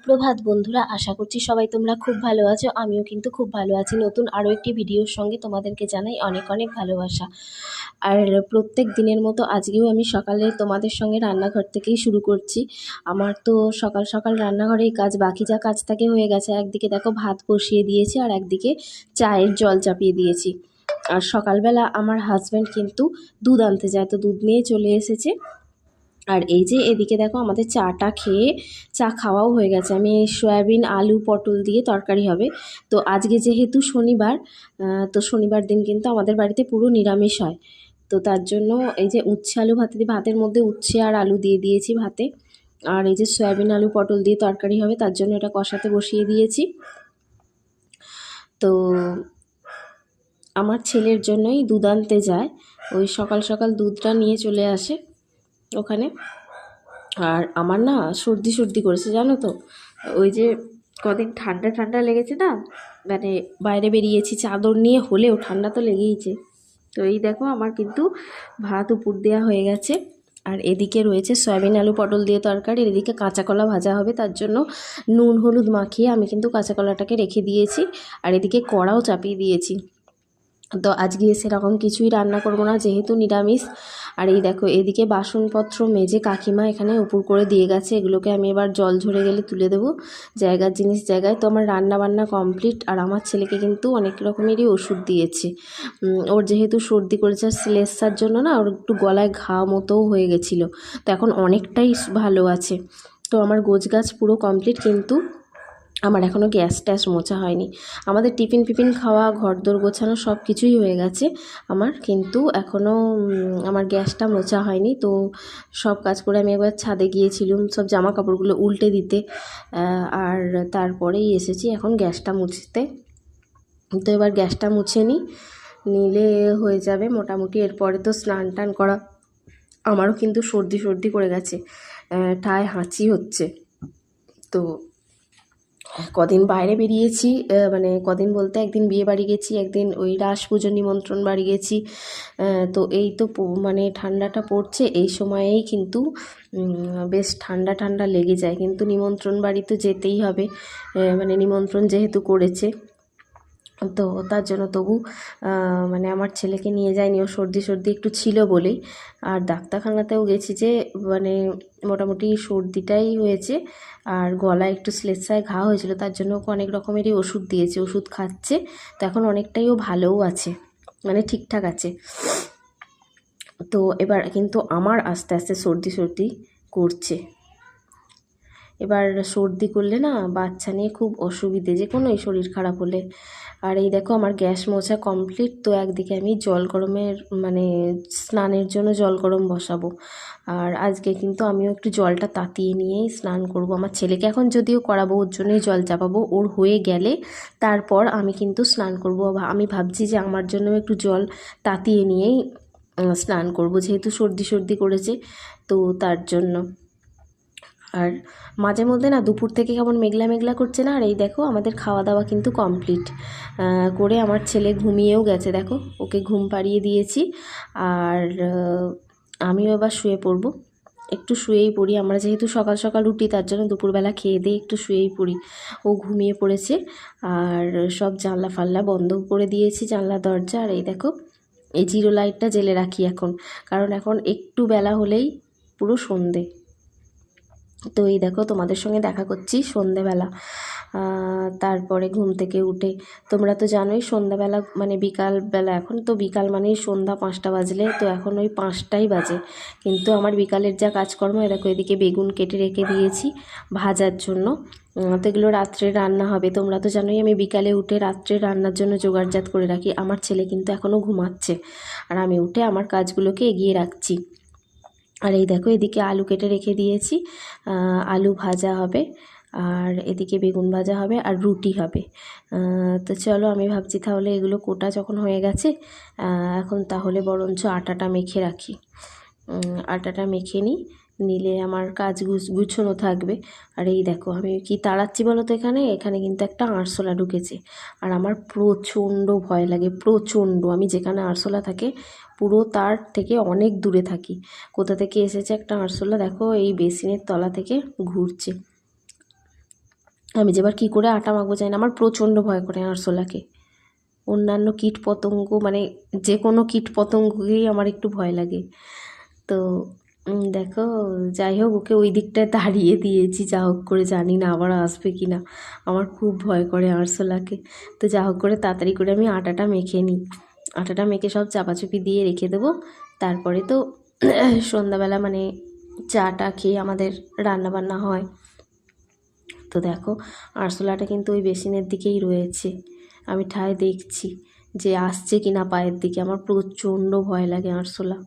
সুপ্রভাত বন্ধুরা, আশা করছি সবাই তোমরা খুব ভালো আছো। আমিও কিন্তু খুব ভালো আছি। নতুন আরও একটি ভিডিওর সঙ্গে তোমাদেরকে জানাই অনেক অনেক ভালোবাসা। আর প্রত্যেক দিনের মতো আজকেও আমি সকালে তোমাদের সঙ্গে রান্নাঘর থেকেই শুরু করছি। আমার তো সকাল সকাল রান্নাঘরেই কাজ, বাকি যা কাজ থাকে হয়ে গেছে। একদিকে দেখো ভাত বসিয়ে দিয়েছি আর একদিকে চায়ের জল চাপিয়ে দিয়েছি। আর সকালবেলা আমার হাজব্যান্ড কিন্তু দুধ আনতে যায়, তো দুধ নিয়ে চলে এসেছে। আর এই যে এদিকে দেখো আমাদের চাটা খেয়ে চা খাওয়াও হয়ে গেছে। আমি সয়াবিন আলু পটল দিয়ে তরকারি হবে। তো আজকে যেহেতু শনিবার, তো শনিবার দিন কিন্তু আমাদের বাড়িতে পুরো নিরামিষ হয়। তো তার জন্য এই যে উচ্ছে আলু ভাতে দিয়ে, ভাতের মধ্যে উচ্ছে আর আলু দিয়ে দিয়েছি ভাতে। আর এই যে সয়াবিন আলু পটল দিয়ে তরকারি হবে, তার জন্য এটা কষাতে বসিয়ে দিয়েছি। তো আমার ছেলের জন্যই দুধ আনতে যায়, ওই সকাল সকাল দুধটা নিয়ে চলে আসে ওখানে। আর আমার না সর্দি সর্দি করেছে জানো তো, ওই যে কদিন ঠান্ডা ঠান্ডা লেগেছে না, মানে বাইরে বেরিয়েছি চাদর নিয়ে, হলেও ঠান্ডা তো লেগেইছে। তো এই দেখো আমার কিন্তু ভাত উপর দেওয়া হয়ে গেছে। আর এদিকে রয়েছে সয়াবিন আলু পটল দিয়ে তরকারি, এদিকে কাঁচা কলা ভাজা হবে, তার জন্য নুন হলুদ মাখিয়ে আমি কিন্তু কাঁচা কলাটাকে রেখে দিয়েছি। আর এদিকে কড়াও চাপিয়ে দিয়েছি। তো আজকে সেরকম কিছুই রান্না করব না, যেহেতু নিরামিষ। আর এই দেখো এদিকে বাসনপত্র মেজে কাকিমা এখানে উপর করে দিয়ে গেছে, এগুলোকে আমি এবার জল ঝরে গেলে তুলে দেবো জায়গার জিনিস জায়গায়। তো আমার রান্না বান্না কমপ্লিট। আর আমার ছেলেকে কিন্তু অনেক রকমেরই ওষুধ দিয়েছে। ওর যেহেতু সর্দি করেছে, শ্লেষার জন্য না ওর একটু গলায় ঘা মতোও হয়ে গেছিলো, তো এখন অনেকটাই ভালো আছে। তো আমার গোছগাছ পুরো কমপ্লিট, কিন্তু আমার এখনও গ্যাস ট্যাস মোছা হয়নি। আমাদের টিফিন ফিফিন খাওয়া, ঘরদোর গোছানো সব কিছুই হয়ে গেছে আমার, কিন্তু এখনও আমার গ্যাসটা মোছা হয়নি। তো সব কাজ করে আমি একবার ছাদে গিয়েছিলাম সব জামা কাপড়গুলো উল্টে দিতে, আর তারপরেই এসেছি এখন গ্যাসটা মুছতে। তো এবার গ্যাসটা মুছে নিলে হয়ে যাবে মোটামুটি। এরপরে তো স্নান টান করা। আমারও কিন্তু সর্দি সর্দি করে গেছে, ঠায় হাঁচি হচ্ছে। তো কদিন বাইরে বেরিয়েছি, মানে কদিন বলতে একদিন বিয়ে বাড়ি গেছি, একদিন ওই রাস পুজো নিমন্ত্রণ বাড়ি গেছি। তো এই তো মানে ঠান্ডাটা পড়ছে, এই সময়েই কিন্তু বেশ ঠান্ডা ঠান্ডা লেগে যায়, কিন্তু নিমন্ত্রণ বাড়ি তো যেতেই হবে, মানে নিমন্ত্রণ যেহেতু করেছে। তো তার জন্য তবু মানে আমার ছেলেকে নিয়ে যায়নি, ও সর্দি সর্দি একটু ছিল বলেই। আর ডাক্তারখানাতেও গেছি যে মানে মোটামুটি সর্দিটাই হয়েছে, আর গলায় একটু শ্লেষায় ঘা হয়েছিল, তার জন্য ওকে অনেক রকমেরই ওষুধ দিয়েছে, ওষুধ খাচ্ছে। তো এখন অনেকটাই ও ভালোও আছে, মানে ঠিকঠাক আছে। তো এবার কিন্তু আমার আস্তে আস্তে সর্দি সর্দি করছে। এবার সর্দি করলে না বাচ্চা নিয়ে খুব অসুবিধে, যে কোনোই শরীর খারাপ হলে। আর এই দেখো আমার গ্যাস মোছা কমপ্লিট। তো একদিকে আমি জল গরমের মানে স্নানের জন্য জল গরম বসাবো। আর আজকে কিন্তু আমিও একটু জলটা তাতিয়ে নিয়েই স্নান করব। আমার ছেলেকে এখন যদিও করাবো, ওর জন্যই জল চাপাবো, ওর হয়ে গেলে তারপর আমি কিন্তু স্নান করব। আমি ভাবছি যে আমার জন্য একটু জল তাতিয়ে নিয়েই স্নান করব, যেহেতু সর্দি সর্দি করেছে, তো তার জন্য। আর মাঝে মধ্যে না দুপুর থেকে কেমন মেঘলা মেঘলা করছে না। আর এই দেখো আমাদের খাওয়া দাওয়া কিন্তু কমপ্লিট করে আমার ছেলে ঘুমিয়েও গেছে, দেখো ওকে ঘুম পাড়িয়ে দিয়েছি। আর আমিও এবার শুয়ে পড়বো, একটু শুয়েই পড়ি। আমরা যেহেতু সকাল সকাল উঠি, তার জন্য দুপুরবেলা খেয়ে দিয়ে একটু শুয়েই পড়ি। ও ঘুমিয়ে পড়েছে। আর সব জানলা ফাল্লা বন্ধ করে দিয়েছি, জানলা দরজা। আর এই দেখো এই জিরো লাইটটা জেলে রাখি এখন, কারণ এখন একটু বেলা হলেই পুরো সন্ধে। তো এই দেখো তোমাদের সঙ্গে দেখা করছি সন্ধেবেলা। তারপরে ঘুম থেকে উঠে, তোমরা তো জানোই সন্ধ্যাবেলা মানে বিকালবেলা, এখন তো বিকাল মানেই সন্ধ্যা 5টা বাজলে, তো এখন ওই 5টাই বাজে। কিন্তু আমার বিকালের যা কাজকর্ম, দেখো এদিকে বেগুন কেটে রেখে দিয়েছি ভাজার জন্য। তো এগুলো রাত্রে রান্না হবে। তোমরা তো জানোই আমি বিকালে উঠে রাত্রে রান্নার জন্য জোগাড়জাত করে রাখি। আমার ছেলে কিন্তু এখনও ঘুমাচ্ছে, আর আমি উঠে আমার কাজগুলোকে এগিয়ে রাখছি। আর এই দেখো এদিকে আলু কেটে রেখে দিয়েছি, আলু ভাজা হবে, আর এদিকে বেগুন ভাজা হবে, আর রুটি হবে। তো চলো আমি ভাবছি তাহলে এগুলো কোটা যখন হয়ে গেছে, এখন তাহলে বরঞ্চ আটাটা মেখে রাখি। আটাটা মেখে নিলে আমার কাজ গুছোনো থাকবে। আর এই দেখো আমি কি তাড়াচ্ছি বলো তো, এখানে কিন্তু একটা আরশোলা ঢুকেছে। আর আমার প্রচণ্ড ভয় লাগে, প্রচণ্ড। আমি যেখানে আরশোলা থাকে পুরো তার থেকে অনেক দূরে থাকি। কোথা থেকে এসেছে একটা আরশোলা, দেখো এই বেসিনের তলা থেকে ঘুরছে। আমি যে এবার কী করে আটা মাখবো জানি না, আমার প্রচণ্ড ভয় করে আরশোলাকে। অন্যান্য কীট পতঙ্গ মানে যে কোনো কীট পতঙ্গকেই আমার একটু ভয় লাগে। তো দেখো, যাই হোক ওকে ওই দিকটায় তাড়িয়ে দিয়েছি যা হোক করে, জানি না আবার আসবে কি না, আমার খুব ভয় করে আরশোলাকে। তো যা হোক করে তাড়াতাড়ি করে আমি আটাটা মেখে নিই, আটাটা মেখে সব চাপাচুপি দিয়ে রেখে দেবো। তারপরে তো সন্ধ্যাবেলা মানে চাটা খেয়ে আমাদের রান্নাবান্না হয়। তো দেখো আরশোলাটা কিন্তু ওই বেসিনের দিকেই রয়েছে, আমি ঠায় দেখছি যে আসছে কি না পায়ের দিকে। আমার প্রচণ্ড ভয় লাগে আরশোলা।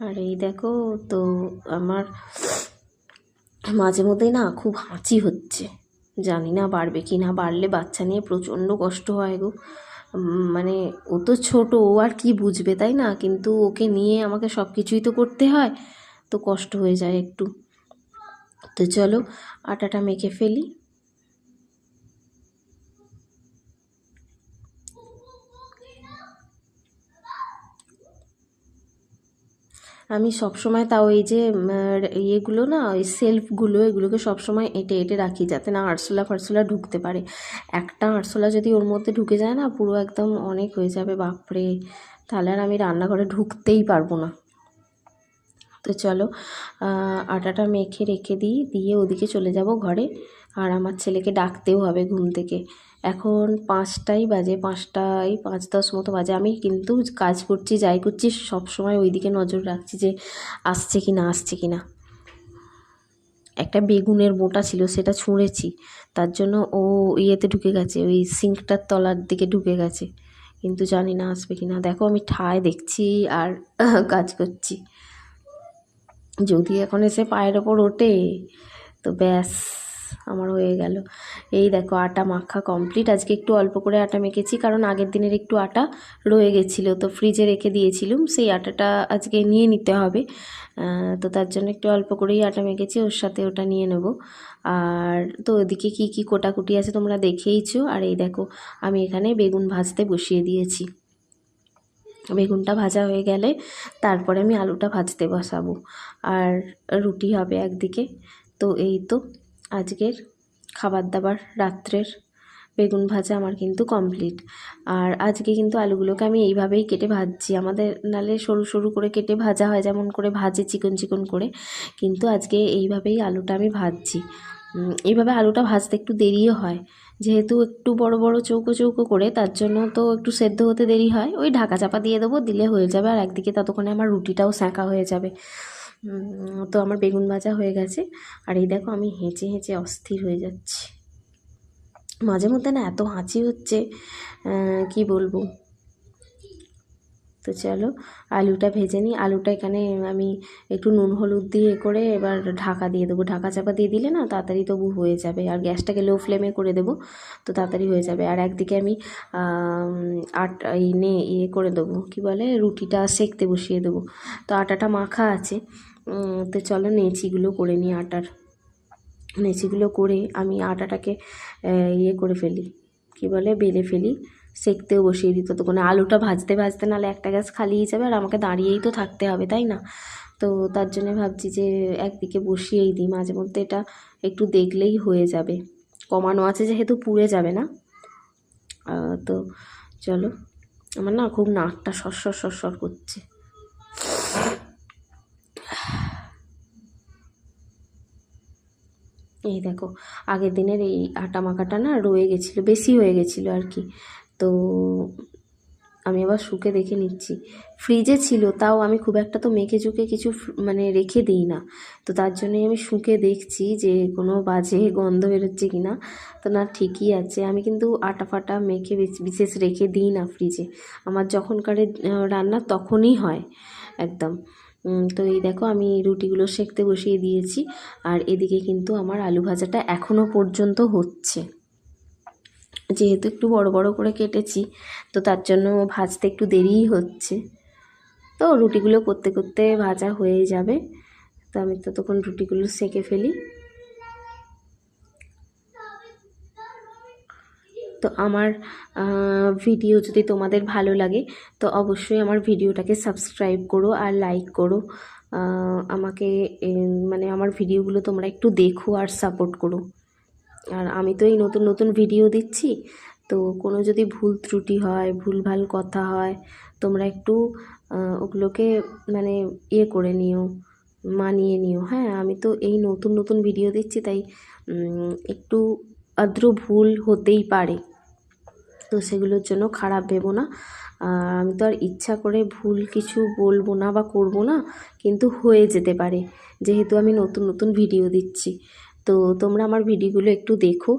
আর এই দেখো, তো আমার মাঝে মধ্যেই না খুব হাঁচি হচ্ছে, জানি না বাড়বে কি না, বাড়লে বাচ্চা নিয়ে প্রচণ্ড কষ্ট হয় গো। মানে ও তো ছোট, ও আর কি বুঝবে তাই না, কিন্তু ওকে নিয়ে আমাকে সব কিছুই তো করতে হয়, তো কষ্ট হয়ে যায় একটু। তো চলো আটাটা মেখে ফেলি। আমি সবসময় তাও এই যে ইয়েগুলো না, ওই সেলফগুলো, এগুলোকে সবসময় এঁটে এঁটে রাখি যাতে না আরশোলা ফারশোলা ঢুকতে পারে। একটা আরশোলা যদি ওর মধ্যে ঢুকে যায় না, পুরো একদম অনেক হয়ে যাবে বাপরে, তাহলে আর আমি রান্নাঘরে ঢুকতেই পারবো না। তো চলো আটাটা মেখে রেখে দিই, দিয়ে ওদিকে চলে যাব ঘরে। আর আমার ছেলেকে ডাকতেও হবে ঘুম থেকে। এখন 5টাই বাজে, 5টায় 5-10 মতো বাজে। আমি কিন্তু কাজ করছি যাই করছি সব সময় ওই দিকে নজর রাখছি যে আসছে কি না, আসছে কি না। একটা বেগুনের বোঁটা ছিল, সেটা ছুঁড়েছি, তার জন্য ও ইয়েতে ঢুকে গেছে, ওই সিঙ্কটার তলার দিকে ঢুকে গেছে, কিন্তু জানি না আসবে কি না। দেখো আমি ঠায় দেখছি আর কাজ করছি। যদি এখন এসে পায়ের ওপর ওঠে তো ব্যাস আমার হয়ে গেল। এই দেখো আটা মাখা কমপ্লিট। আজকে একটু অল্প করে আটা মেখেছি, কারণ আগের দিনের একটু আটা রয়ে গেছিলো, তো ফ্রিজে রেখে দিয়েছিলাম, সেই আটাটা আজকে নিয়ে নিতে হবে। তো তার জন্য একটু অল্প করেই আটা মেখেছি, ওর সাথে ওটা নিয়ে নেব। আর তো ওদিকে কি কি কোটাকুটি আছে তোমরা দেখেইছো। আর এই দেখো আমি এখানে বেগুন ভাজতে বসিয়ে দিয়েছি। বেগুনটা ভাজা হয়ে গেলে তারপরে আমি আলুটা ভাজতে বসাবো, আর রুটি হবে একদিকে। তো এই তো আজকের খাবার দাবার রাত্রের বেগুন ভাজা আমার কিন্তু কমপ্লিট। আর আজকে কিন্তু আলুগুলোকে আমি এইভাবেই কেটে ভাজছি, আমাদের নালে সরু সরু করে কেটে ভাজা হয়, যেমন করে ভাজে চিকন চিকন করে, কিন্তু আজকে এইভাবেই আলুটা আমি ভাজছি। এইভাবে আলুটা ভাজতে একটু দেরিও হয়, যেহেতু একটু বড় বড় চৌকো চৌকো করে, তার জন্য তো একটু সেদ্ধ হতে দেরি হয়। ওই ঢাকা চাপা দিয়ে দেবো, দিলে হয়ে যাবে, আর একদিকে ততক্ষণে আমার রুটিটাও সেঁকা হয়ে যাবে। তো আমার বেগুন ভাজা হয়ে গেছে। আর এই দেখো আমি হেঁচে হেঁচে অস্থির হয়ে যাচ্ছি, মাঝে মধ্যে না এত হাঁচি হচ্ছে কি বলবো। তো চলো আলুটা ভেজে নিই। আলুটা এখানে আমি একটু নুন হলুদ দিয়ে করে এবার ঢাকা দিয়ে দেবো, ঢাকা চাপা দিয়ে দিলে না তাড়াতাড়ি তবু হয়ে যাবে, আর গ্যাসটাকে লো ফ্লেমে করে দেবো, তো তাড়াতাড়ি হয়ে যাবে। আর একদিকে আমি ইয়ে করে দেবো, কী বলে, রুটিটা সেঁকতে বসিয়ে দেবো। তো আটাটা মাখা আছে, তো চলো নেচিগুলো করে নিই আটার। নেচিগুলো করে আমি আটাটাকে ইয়ে করে ফেলি, কী বলে, বেলে ফেলি, সেঁকতেও বসিয়ে দিই ততক্ষণে। আলুটা ভাজতে ভাজতে নাহলে একটা গ্যাস খালিয়ে যাবে, আর আমাকে দাঁড়িয়েই তো থাকতে হবে তাই না। তো তার জন্য ভাবছি যে একদিকে বসিয়েই দিই, মাঝে মধ্যে এটা একটু দেখলেই হয়ে যাবে, কমানো আছে যেহেতু পুড়ে যাবে না। তো চলো, আমার না খুব নাকটা সরসর সরসর করছে। এই দেখো আগের দিনের এই আটা মাখাটা না রয়ে গেছিলো, বেশি হয়ে গেছিলো আর কি, তো আমি আবার শুকে দেখে নিচ্ছি। ফ্রিজে ছিল, তাও আমি খুব একটা তো মেখে চুকে কিছু মানে রেখে দিই না, তো তার জন্যই আমি শুকে দেখছি যে কোনো বাজে গন্ধ বেরোচ্ছে কি না। তো না, ঠিকই আছে। আমি কিন্তু আটা ফাটা মেখে বিশেষ রেখে দিই না ফ্রিজে, আমার যখনকার রান্না তখনই হয় একদম। তো এই দেখো আমি রুটিগুলো সেঁকতে বসিয়ে দিয়েছি, আর এদিকে কিন্তু আমার আলু ভাজাটা এখনও পর্যন্ত হচ্ছে, যেহেতু একটু বড় বড় করে কেটেছি, তো তার জন্য ভাজতে একটু দেরিই হচ্ছে। তো রুটিগুলো করতে করতে ভাজা হয়ে যাবে, তো আমি ততক্ষণ রুটিগুলো সেঁকে ফেলি। তো আমার ভিডিও যদি তোমাদের ভালো লাগে তো অবশ্যই আমার ভিডিওটাকে সাবস্ক্রাইব করো আর লাইক করো, আমাকে মানে আমার ভিডিওগুলো তোমরা একটু দেখো আর সাপোর্ট করো। আর আমি তো এই নতুন নতুন ভিডিও দিচ্ছি, তো কোনো যদি ভুল ত্রুটি হয়, ভুলভাল কথা হয়, তোমরা একটু ওগুলোকে মানে করে নিও, মানিয়ে নিও। হ্যাঁ, আমি তো এই নতুন নতুন ভিডিও দিচ্ছি, তাই একটু আদ্র ভুল হতেই পারে, তো সেগুলোর জন্য খারাপ ভেবো না। আমি তো আর ইচ্ছা করে ভুল কিছু বলবো না বা করবো না, কিন্তু হয়ে যেতে পারে, যেহেতু আমি নতুন নতুন ভিডিও দিচ্ছি। তো তোমরা আমার ভিডিওগুলো একটু দেখো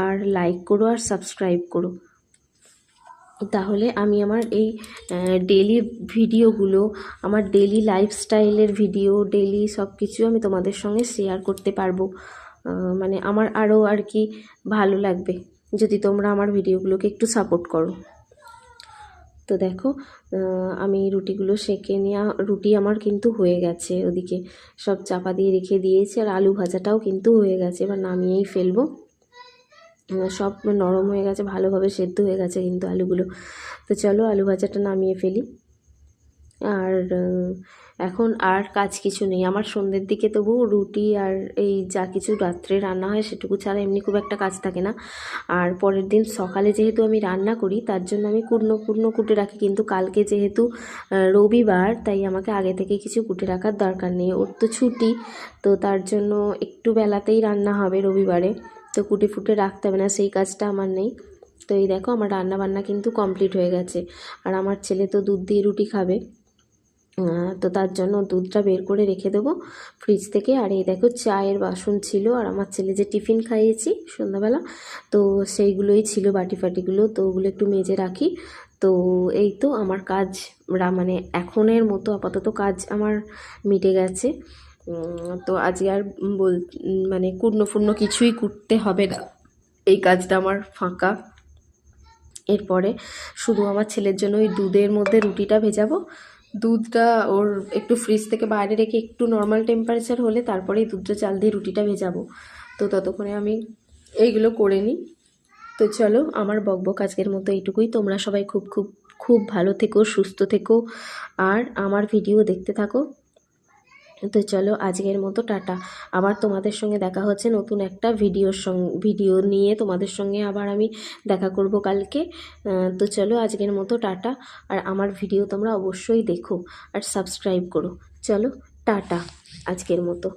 আর লাইক করো আর সাবস্ক্রাইব করো, তাহলে আমি আমার এই ডেলি ভিডিওগুলো, আমার ডেলি লাইফস্টাইলের ভিডিও, ডেলি সব কিছু আমি তোমাদের সঙ্গে শেয়ার করতে পারবো। মানে আমার আরও আর কি ভালো লাগবে যদি তোমরা আমার ভিডিওগুলোকে একটু সাপোর্ট করো। তো দেখো, আমি রুটিগুলো সেঁকে নেওয়া, রুটি আমার কিন্তু হয়ে গেছে, ওদিকে সব চাপা দিয়ে রেখে দিয়েছি, আর আলু ভাজাটাও কিন্তু হয়ে গেছে, এবার নামিয়েই ফেলবো। সব নরম হয়ে গেছে, ভালোভাবে সেদ্ধ হয়ে গেছে কিন্তু আলুগুলো। তো চলো আলু ভাজাটা নামিয়ে ফেলি। আর এখন আর কাজ কিছু নেই আমার, সন্ধ্যের দিকে তবু রুটি আর এই যা কিছু রাত্রে রান্না হয় সেটুকু ছাড়া এমনি খুব একটা কাজ থাকে না। আর পরের দিন সকালে যেহেতু আমি রান্না করি, তার জন্য আমি কুটনো কুটে রাখি, কিন্তু কালকে যেহেতু রবিবার, তাই আমাকে আগে থেকে কিছু কুটে রাখার দরকার নেই, ওর তো ছুটি, তো তার জন্য একটু বেলাতেই রান্না হবে রবিবারে, তো কুটে ফুটে রাখতে হবে না, সেই কাজটা আমার নেই। তো এই দেখো আমার রান্না বান্না কিন্তু কমপ্লিট হয়ে গেছে। আর আমার ছেলে তো দুধ দিয়ে রুটি খাবে, তো তার জন্য দুধটা বের করে রেখে দেবো ফ্রিজ থেকে। আর এই দেখো চায়ের বাসন ছিল, আর আমার ছেলে যে টিফিন খাইয়েছি সন্ধ্যাবেলা, তো সেইগুলোই ছিল, বাটি ফাটিগুলো, তো ওগুলো একটু মেজে রাখি। তো এই তো আমার কাজ মানে এখনের মতো আপাতত কাজ আমার মিটে গেছে। তো আজকে আর মানে ফুর্ণ কিছুই করতে হবে না, এই কাজটা আমার ফাঁকা। এরপরে শুধু আমার ছেলের জন্য ওই দুধের মধ্যে রুটিটা ভেজাবো, দুধটা ওর একটু ফ্রিজ থেকে বাইরে রেখে একটু নর্মাল টেম্পারেচার হলে তারপরেই দুধটা চাল দিয়ে রুটিটা ভেজাবো। তো ততক্ষণে আমি এইগুলো করে নিই। তো চলো, আমার বকবক আজকের মতো এইটুকুই। তোমরা সবাই খুব খুব খুব ভালো থেকো, সুস্থ থেকো, আর আমার ভিডিও দেখতে থাকো। তো চলো আজকের মতো টাটা। আবার তোমাদের সঙ্গে দেখা হচ্ছে নতুন একটা ভিডিও নিয়ে, তোমাদের সঙ্গে আবার আমি দেখা করব কালকে। তো চলো আজকের মতো টাটা। আর আমার ভিডিও তোমরা অবশ্যই দেখো আর সাবস্ক্রাইব করো। চলো টাটা আজকের মতো।